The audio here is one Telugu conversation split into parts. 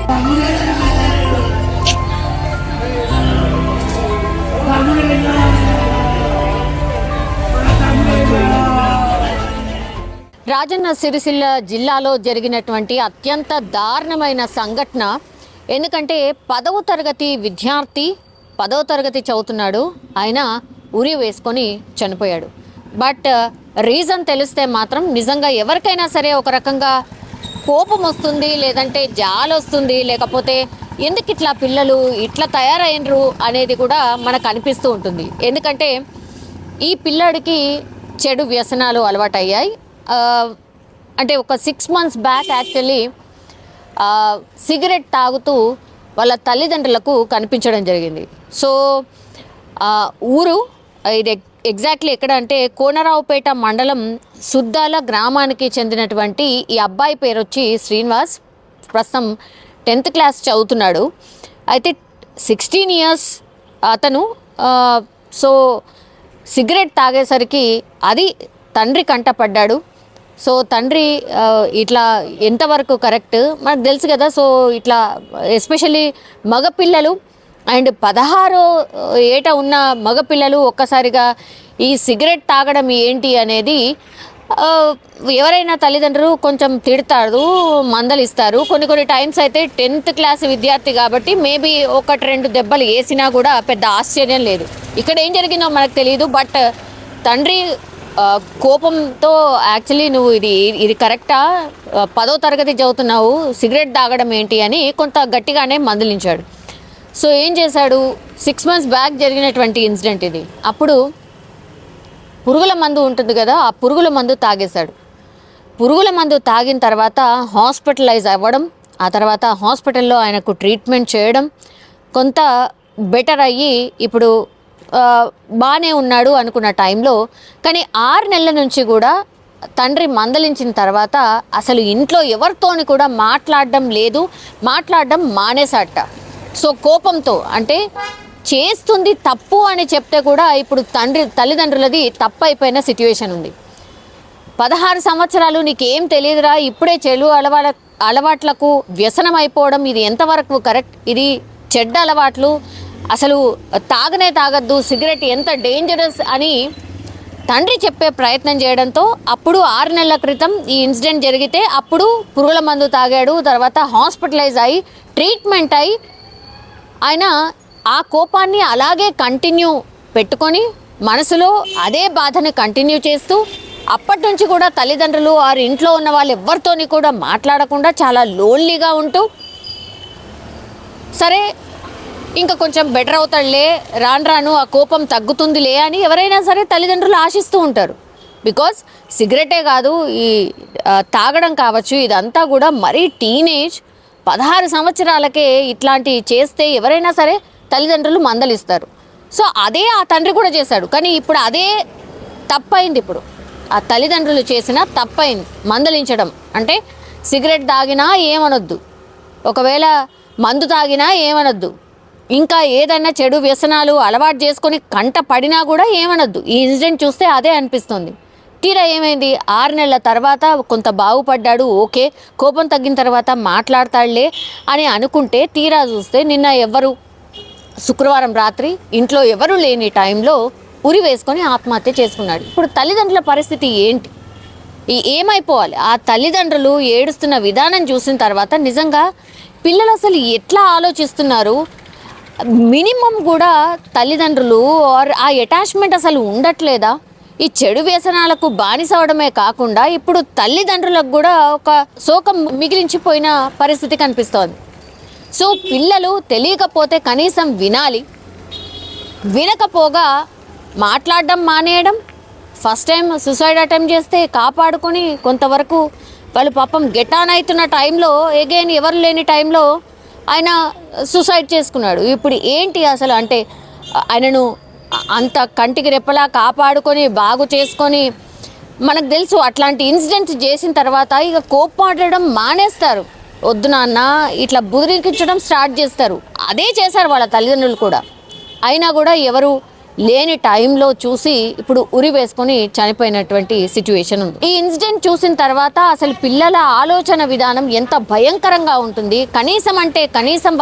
రాజన్న సిరిసిల్ల జిల్లాలో జరిగినటువంటి అత్యంత దారుణమైన సంఘటన. ఎందుకంటే 10వ తరగతి విద్యార్థి 10వ తరగతి చదువుతున్నాడు, ఆయన ఉరి వేసుకొని చనిపోయాడు. బట్ రీజన్ తెలిస్తే మాత్రం నిజంగా ఎవరికైనా సరే ఒక రకంగా కోపం వస్తుంది, లేదంటే జాలి వస్తుంది, లేకపోతే ఎందుకు ఇట్లా పిల్లలు ఇట్లా తయారైనరు అనేది కూడా మనకు అనిపిస్తూ ఉంటుంది. ఎందుకంటే ఈ పిల్లాడికి చెడు వ్యసనాలు అలవాటయ్యాయి. అంటే ఒక 6 months బ్యాక్ యాక్చువల్లీ సిగరెట్ తాగుతూ వాళ్ళ తల్లిదండ్రులకు కనిపించడం జరిగింది. సో ఊరు ఇది ఎగ్జాక్ట్లీ ఎక్కడ అంటే కోనరావుపేట మండలం సుద్దాల గ్రామానికి చెందినటువంటి ఈ అబ్బాయి పేరు వచ్చి శ్రీనివాస్. ప్రస్తుతం 10th క్లాస్ చదువుతున్నాడు. అయితే 16 years అతను. సో సిగరెట్ తాగేసరికి అది తండ్రి కంటపడ్డాడు. సో తండ్రి ఇట్లా ఎంతవరకు కరెక్ట్ మనకు తెలుసు కదా. సో ఇట్లా ఎస్పెషల్లీ మగపిల్లలు అండ్ 16 ఏట ఉన్న మగపిల్లలు ఒక్కసారిగా ఈ సిగరెట్ తాగడం ఏంటి అనేది ఎవరైనా తల్లిదండ్రులు కొంచెం తిడతారు, మందలిస్తారు. కొన్ని టైమ్స్ అయితే 10th క్లాస్ విద్యార్థి కాబట్టి మేబీ 1-2 దెబ్బలు వేసినా కూడా పెద్ద ఆశ్చర్యం లేదు. ఇక్కడ ఏం జరిగిందో మనకు తెలియదు. బట్ తండ్రి కోపంతో యాక్చువల్లీ నువ్వు ఇది కరెక్టా, 10వ తరగతి చదువుతున్నావు, సిగరెట్ తాగడం ఏంటి అని కొంత గట్టిగానే మందలించాడు. సో ఏం చేశాడు, 6 months బ్యాక్ జరిగినటువంటి ఇన్సిడెంట్ ఇది. అప్పుడు పురుగుల మందు ఉంటుంది కదా, ఆ పురుగుల మందు తాగేశాడు. పురుగుల మందు తాగిన తర్వాత హాస్పిటలైజ్ అవ్వడం, ఆ తర్వాత హాస్పిటల్లో ఆయనకు ట్రీట్మెంట్ చేయడం, కొంత బెటర్ అయ్యి ఇప్పుడు బాగానే ఉన్నాడు అనుకున్న టైంలో, కానీ 6 నెలల నుంచి కూడా తండ్రి మందలించిన తర్వాత అసలు ఇంట్లో ఎవరితోని కూడా మాట్లాడడం మానేసాట. సో కోపంతో, అంటే చేస్తుంది తప్పు అని చెప్తే కూడా ఇప్పుడు తల్లిదండ్రులది తప్పు అయిపోయిన సిచ్యువేషన్ ఉంది. 16 సంవత్సరాలు నీకేం తెలియదురా, ఇప్పుడే చెడు అలవాట్లకు వ్యసనం అయిపోవడం ఇది ఎంతవరకు కరెక్ట్, ఇది చెడ్డ అలవాట్లు, అసలు తాగనే తాగద్దు, సిగరెట్ ఎంత డేంజరస్ అని తండ్రి చెప్పే ప్రయత్నం చేయడంతో అప్పుడు 6 నెలల క్రితం ఈ ఇన్సిడెంట్ జరిగితే అప్పుడు పురుగుల మందు తాగాడు. తర్వాత హాస్పిటలైజ్ అయ్యి ట్రీట్మెంట్ అయ్యి ఆయన ఆ కోపాన్ని అలాగే కంటిన్యూ పెట్టుకొని మనసులో అదే బాధని కంటిన్యూ చేస్తూ అప్పటి నుంచి కూడా తల్లిదండ్రులు వారి ఇంట్లో ఉన్న వాళ్ళు ఎవరితోని కూడా మాట్లాడకుండా చాలా లోన్లీగా ఉంటూ, సరే ఇంకా కొంచెం బెటర్ అవుతాడులే, రాను ఆ కోపం తగ్గుతుందిలే అని ఎవరైనా సరే తల్లిదండ్రులు ఆశిస్తూ ఉంటారు. బికాజ్ సిగరెటే కాదు, ఈ తాగడం కావచ్చు, ఇదంతా కూడా మరీ టీనేజ్ 16 సంవత్సరాలకే ఇట్లాంటివి చేస్తే ఎవరైనా సరే తల్లిదండ్రులు మందలిస్తారు. సో అదే ఆ తండ్రి కూడా చేశాడు. కానీ ఇప్పుడు అదే తప్పైంది. ఇప్పుడు ఆ తల్లిదండ్రులు చేసిన తప్పైంది మందలించడం. అంటే సిగరెట్ తాగినా ఏమనొద్దు, ఒకవేళ మందు తాగినా ఏమనొద్దు, ఇంకా ఏదైనా చెడు వ్యసనాలు అలవాటు చేసుకొని కంట పడినా కూడా ఏమనొద్దు. ఈ ఇన్సిడెంట్ చూస్తే అదే అనిపిస్తుంది. తీరా ఏమైంది, 6 నెలల తర్వాత కొంత బాగుపడ్డాడు, ఓకే కోపం తగ్గిన తర్వాత మాట్లాడతాడులే అని అనుకుంటే తీరా చూస్తే నిన్న శుక్రవారం రాత్రి ఇంట్లో ఎవరు లేని టైంలో ఉరి వేసుకొని ఆత్మహత్య చేసుకున్నాడు. ఇప్పుడు తల్లిదండ్రుల పరిస్థితి ఏంటి, ఏమైపోవాలి? ఆ తల్లిదండ్రులు ఏడుస్తున్న విధానం చూసిన తర్వాత నిజంగా పిల్లలు అసలు ఎట్లా ఆలోచిస్తున్నారు, మినిమం కూడా తల్లిదండ్రులు ఆ అటాచ్మెంట్ అసలు ఉండట్లేదా? ఈ చెడు వ్యసనాలకు బానిసవడమే కాకుండా ఇప్పుడు తల్లిదండ్రులకు కూడా ఒక శోకం మిగిలించిపోయిన పరిస్థితి కనిపిస్తోంది. సో పిల్లలు తెలియకపోతే కనీసం వినాలి, వినకపోగా మాట్లాడడం మానేయడం, ఫస్ట్ టైం సూసైడ్ అటెంప్ట్ చేస్తే కాపాడుకొని కొంతవరకు వాళ్ళు పాపం గెట్ ఆన్ అవుతున్న టైంలో ఎగైన్ ఎవరు లేని టైంలో ఆయన సూసైడ్ చేసుకున్నాడు. ఇప్పుడు ఏంటి అసలు, అంటే ఆయనను అంత కంటికి రెప్పలా కాపాడుకొని బాగు చేసుకొని, మనకు తెలుసు అట్లాంటి ఇన్సిడెంట్స్ చేసిన తర్వాత ఇక కోపమాడడం మానేస్తారు, వద్దు నాన్న ఇట్లా బుదిరికించడం స్టార్ట్ చేస్తారు. అదే చేశారు వాళ్ళ తల్లిదండ్రులు కూడా. అయినా కూడా ఎవరు లేని టైంలో చూసి ఇప్పుడు ఉరి వేసుకొని చనిపోయినటువంటి సిచ్యువేషన్ ఉంది. ఈ ఇన్సిడెంట్ చూసిన తర్వాత అసలు పిల్లల ఆలోచన విధానం ఎంత భయంకరంగా ఉంటుంది. కనీసం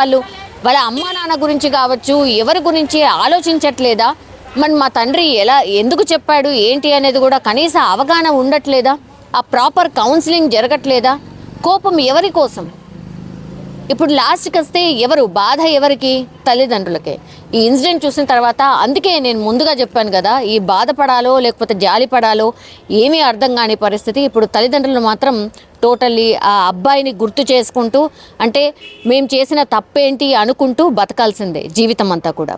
వాళ్ళ అమ్మా నాన్న గురించి కావచ్చు, ఎవరి గురించి ఆలోచించట్లేదా? మరి మా తండ్రి ఎందుకు చెప్పాడు ఏంటి అనేది కూడా కనీస అవగాహన ఉండట్లేదా? ఆ ప్రాపర్ కౌన్సిలింగ్ జరగట్లేదా? కోపం ఎవరి కోసం? ఇప్పుడు లాస్ట్కి వస్తే బాధ ఎవరికి? తల్లిదండ్రులకే. ఈ ఇన్సిడెంట్ చూసిన తర్వాత అందుకే నేను ముందుగా చెప్పాను కదా, ఈ బాధపడాలో లేకపోతే జాలి పడాలో ఏమీ అర్థం కాని పరిస్థితి. ఇప్పుడు తల్లిదండ్రులు మాత్రం టోటల్లీ ఆ అబ్బాయిని గుర్తు చేసుకుంటూ, అంటే మేము చేసిన తప్పేంటి అనుకుంటూ బతకాల్సిందే జీవితం అంతా కూడా.